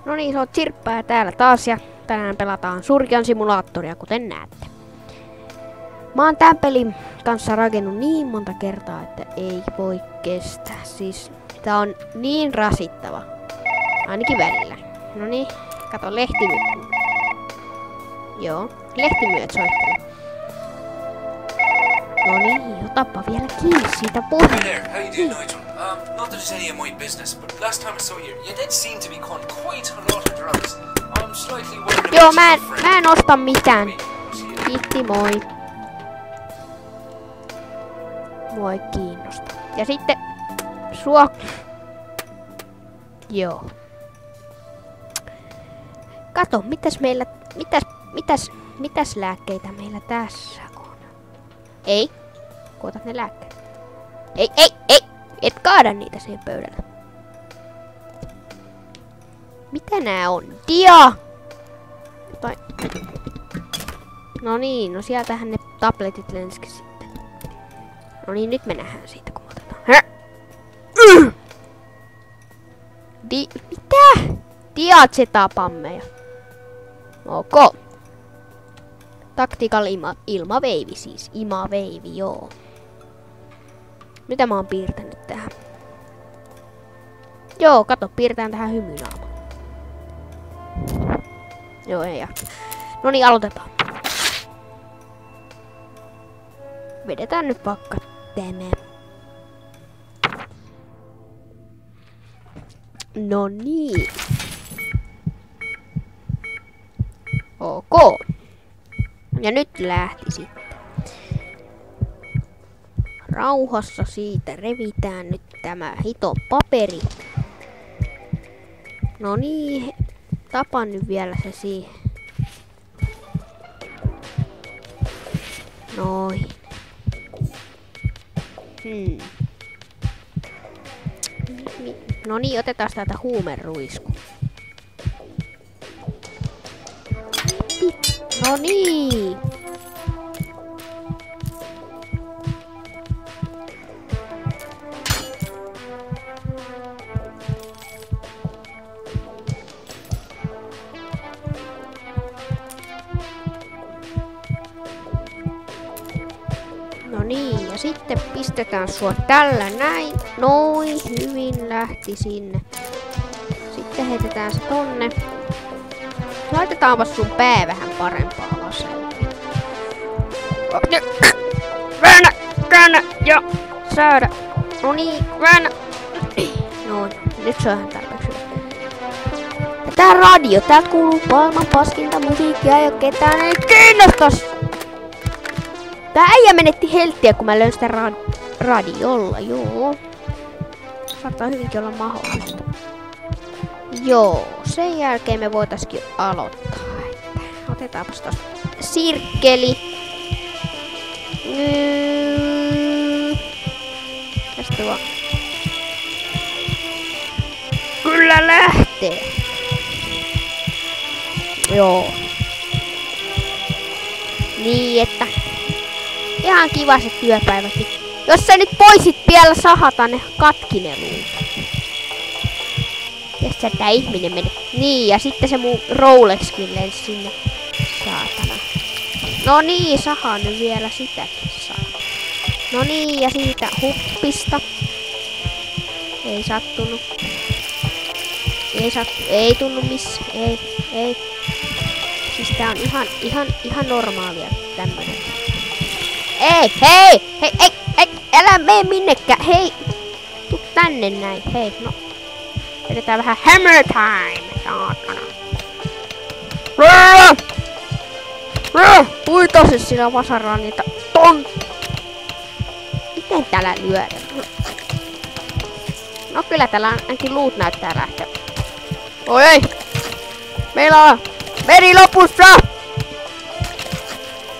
No niin, se on Sirppää täällä taas ja tänään pelataan Surgeon Simulatoria, kuten näette. Mä oon tämän pelin kanssa rakennut niin monta kertaa, että ei voi kestää. Siis tää on niin rasittava. Ainakin välillä. No niin, kato lehtimyöt. Joo, lehtimyöt soittelee. No niin, otapa vielä kiinni siitä puheen. Hey there, how you doing, Nigel? Not that it's any of my business, but last time I saw you, you did seem to be on quite a lot of drugs. I'm slightly worried Joo, about your friend. mä en osta mitään. Kiitti, moi. Mua ei kiinnosta. Ja sitten Joo. Kato, mitäs lääkkeitä meillä tässä on? Ei. Kuotat ne lääkkeet. Ei. Et kaada niitä siihen pöydälle. Mitä nää on? Dia! Jotain. No niin, no sieltähän ne tabletit lenski sitten. No niin, nyt me nähdään siitä, kun otetaan. Mitä? Diazepammeja. Ok. Tactical ilmaveivi siis. Imaveivi, joo. Mitä mä oon piirtänyt tähän? Joo, kato, piirtään tähän hymynaama. Joo, ei jaksa. No niin, aloitetaan. Vedetään nyt vaikka tämä. No niin. Ok. Ja nyt lähti sitten. Rauhassa siitä revitään nyt tämä hiton paperi. No niin, tapan nyt vielä se siihen. Noin. No niin, otetaan täältä huumeruisku. No niin. No niin, ja sitten pistetään sua tällä näin. Noin, hyvin lähti sinne. Sitten heitetään se tonne. Laitetaanpa sun pää vähän parempaa vasemmalle. Väännä, käännä ja säädä. No niin, väännä. Noin, nyt se on ihan tarpeeksi. Ja tää radio, täältä kuuluu maailman paskinta musiikkia ja ketään ei kiinnostas. Tää äijä menetti helttiä, kun mä löin sitä radiolla, joo. Saattaa hyvinkin olla mahdollista. Joo, sen jälkeen me voitaisiin aloittaa. Otetaanpas tosta sirkkeli. Tästä vaan. Kyllä lähtee. Joo. Niin, että ihan kiva se työpäiväkin. Jos sä nyt voisit vielä sahata ne katkineluun. Ja sitten tää ihminen meni. Niin, ja sitten se mun Rolexkin lensi sinne. Saatana. No niin, sahaa nyt vielä sitäkin saa. No niin, ja siitä huppista. Ei sattunut. Ei tunnu missä. Ei. Siis tää on ihan normaalia tämmönen. Hei! Älä mene minnekään, hei! Tuu tänne näin, hei, no. Vedetään vähän hammer time, saatana. Puitosi sillä vasaraa niitä Miten täällä lyödään? No kyllä täällä ainakin luut näyttää lähteä. Oi ei! Meillä on meri lopussa!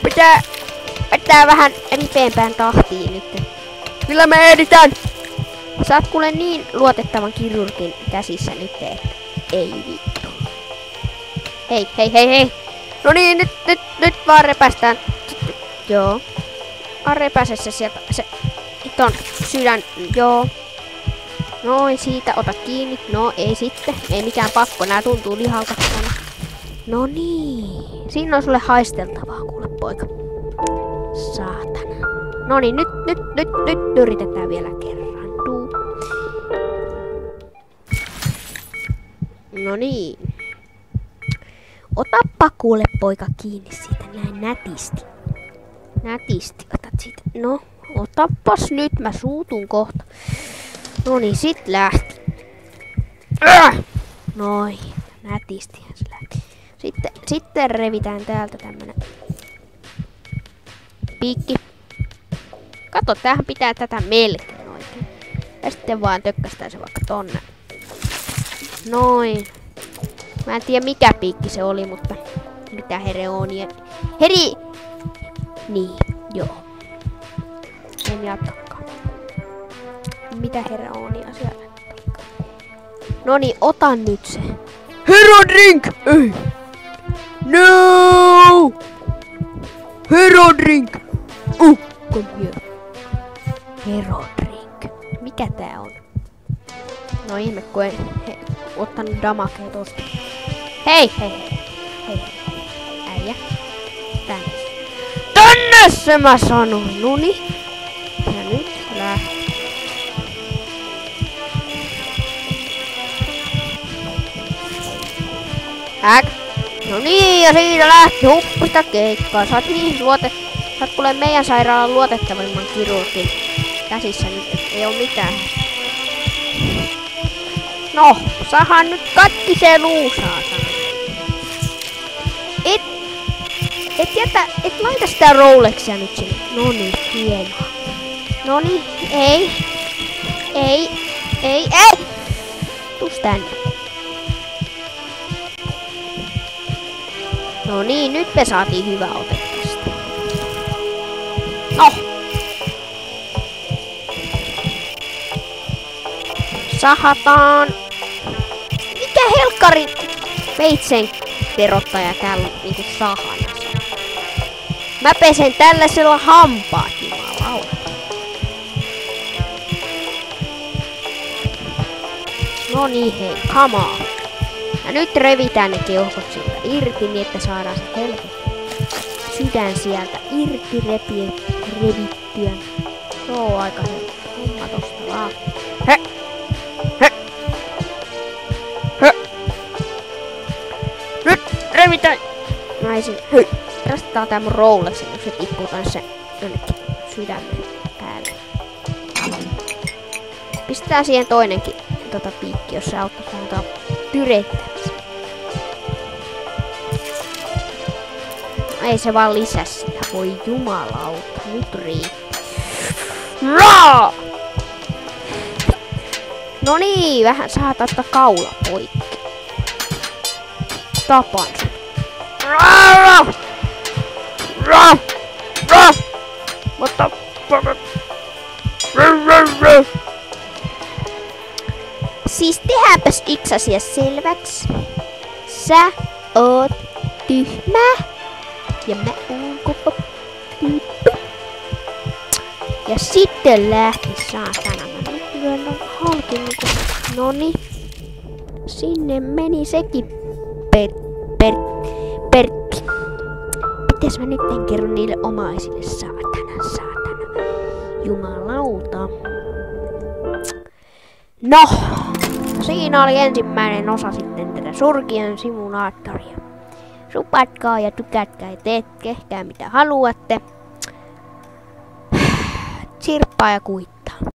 Pitää vähän ripeämpään tahtiin nyt. Kyllä me editään! Sä oot kuule niin luotettavan kirurgin käsissä nyt, että ei vittu. Hei! No niin, nyt vaan repästään. Joo. Vaan repäse se sieltä, se hiton sydän, joo. Noin, siitä ota kiinni. No ei sitten, ei mikään pakko, nää tuntuu lihalta. No niin, siinä on sulle haisteltavaa, kuule poika. Saatana. No niin, nyt yritetään vielä kerran. No niin. Otappa kuule poika kiinni siitä näin nätisti. Nätisti otat siitä. No, otappas nyt, mä suutun kohta. No niin, sit lähti. Noin, nätistihän se lähti. Sitten revitään täältä tämmönen piikki. Kato, tämähän pitää tätä melkein oikein. Ja sitten vaan tökkästään se vaikka tonne. Noin. Mä en tiedä mikä piikki se oli, mutta mitä hereonia. Niin, joo. En jatkakaan. Mitä hereonia siellä? Noniin, ota nyt se. Herodrink! Ei! No! Herodrink! Come here. Herodrink. Mikä tää on? No ihme, kun en ottanut damakea tosta. Hei! Äijä. Tänne se mä sanoin, noni. Ja nyt lähtee. No niin, ja siitä lähti huppista keikkaa. Sä oot kuule meidän sairaalan luotettavimman kirurgin käsissä nyt, ei oo mitään. No, sahan nyt katki se luu, saatana. Et laita sitä Rolexia nyt sinne. Noniin, hienoa. Noniin, ei. Tuus tänne. No niin, nyt me saatiin hyvä ote tästä. No! Sahataan. Mikä helkkari veitsen terottaja täällä niinku sahana? Mä pesen tällaisella hampaat, jumalauta. No niin hei, come on. Ja nyt revitään ne keuhkot siltä irti niin, että saadaan se helvetti sydän sieltä irti revittyä. Se on aika helppo homma tosta vaan. He! Nyt revitään! Naisin, hei! Rastetaan tää mun Rolex, jos se tippuu sen jonnekin sydämen päälle. Pistetään siihen toinenkin piikki, jos se auttaa sanotaan tyrettämistä. No, ei se vaan lisää sitä. Voi jumalauta, nyt riittää. No niin, vähän saa ottaa kaula poikki. Tapan sen. What the fuck? Siis tehdäänpäs yksi asia selväks. Sä oot tyhmä. Ja mä oon koko tyyppi. Ja sitten lähti saatana. Mä nyt lyön halki niinku. Noni. Sinne meni sekin Pertti. Mites mä nyt en kerro niille omaisille saatana. Jumalauta. No, siinä oli ensimmäinen osa sitten tätä surkien simulaattoria. Supatkaa ja tykätkää ja tehkää mitä haluatte. Sirppaa ja kuittaa.